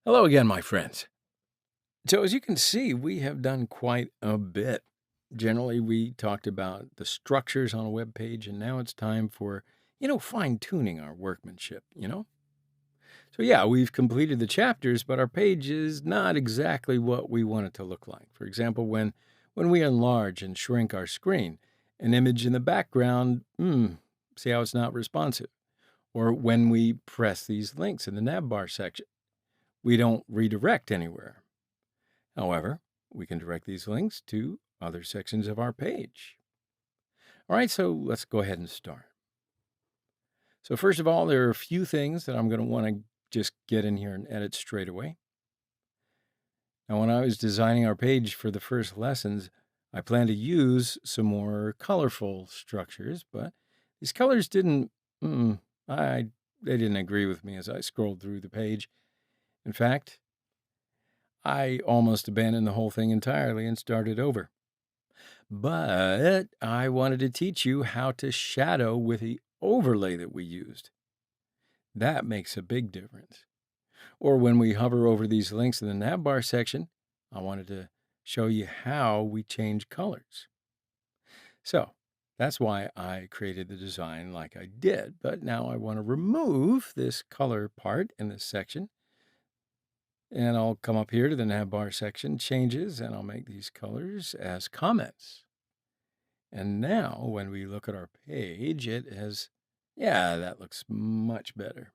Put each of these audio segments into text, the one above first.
Hello again, my friends. So, as you can see, we have done quite a bit. Generally, we talked about the structures on a web page, and now it's time for, fine tuning our workmanship. So, yeah, we've completed the chapters, but our page is not exactly what we want it to look like. For example, when we enlarge and shrink our screen, an image in the background, see how it's not responsive. Or when we press these links in the nav bar section, we don't redirect anywhere. However, we can direct these links to other sections of our page. All right, so let's go ahead and start. So first of all, there are a few things that I'm going to want to just get in here and edit straight away. Now, when I was designing our page for the first lessons, I planned to use some more colorful structures, but these colors didn't, they didn't agree with me as I scrolled through the page. In fact, I almost abandoned the whole thing entirely and started over. But I wanted to teach you how to shadow with the overlay that we used. That makes a big difference. Or when we hover over these links in the navbar section, I wanted to show you how we change colors. So that's why I created the design like I did. But now I want to remove this color part in this section. And I'll come up here to the navbar section, changes, and I'll make these colors as comments. And now when we look at our page, it has, that looks much better.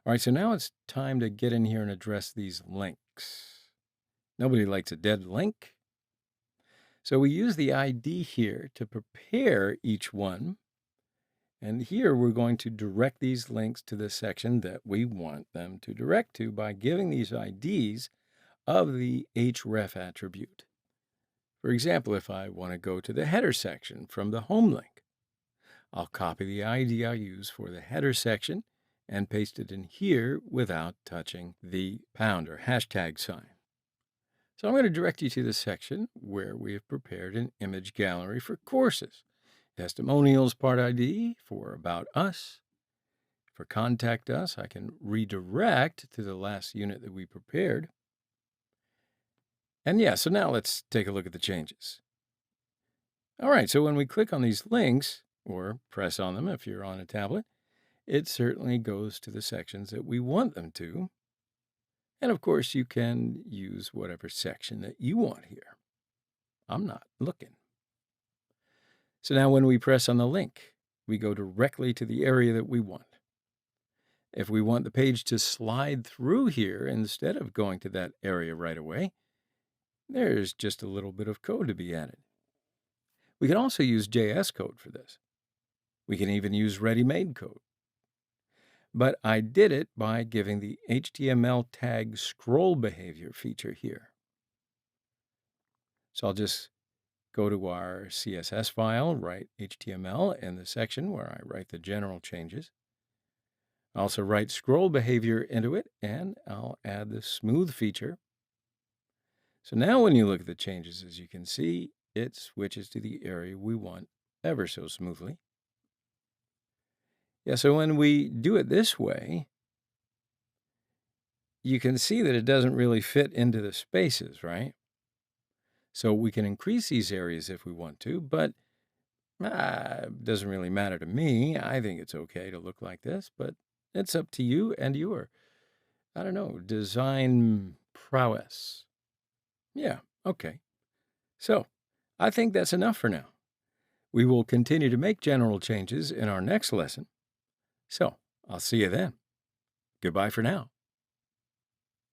All right, so now it's time to get in here and address these links. Nobody likes a dead link. So we use the ID here to prepare each one. And here we're going to direct these links to the section that we want them to direct to by giving these IDs of the href attribute. For example, if I want to go to the header section from the home link, I'll copy the ID I use for the header section and paste it in here without touching the pound or hashtag sign. So I'm going to direct you to the section where we have prepared an image gallery for courses. Testimonials part ID for About Us. For Contact Us, I can redirect to the last unit that we prepared. And so now let's take a look at the changes. All right, so when we click on these links, or press on them if you're on a tablet, it certainly goes to the sections that we want them to. And of course, you can use whatever section that you want here. I'm not looking. So now when we press on the link, we go directly to the area that we want. If we want the page to slide through here instead of going to that area right away, there's just a little bit of code to be added. We can also use JS code for this. We can even use ready-made code. But I did it by giving the HTML tag scroll behavior feature here. So I'll just go to our CSS file, write HTML in the section where I write the general changes. I also write scroll behavior into it, and I'll add the smooth feature. So now when you look at the changes, as you can see, it switches to the area we want ever so smoothly. So when we do it this way, you can see that it doesn't really fit into the spaces, right? So we can increase these areas if we want to, but it doesn't really matter to me. I think it's okay to look like this, but it's up to you and your, design prowess. Okay. So I think that's enough for now. We will continue to make general changes in our next lesson. So I'll see you then. Goodbye for now.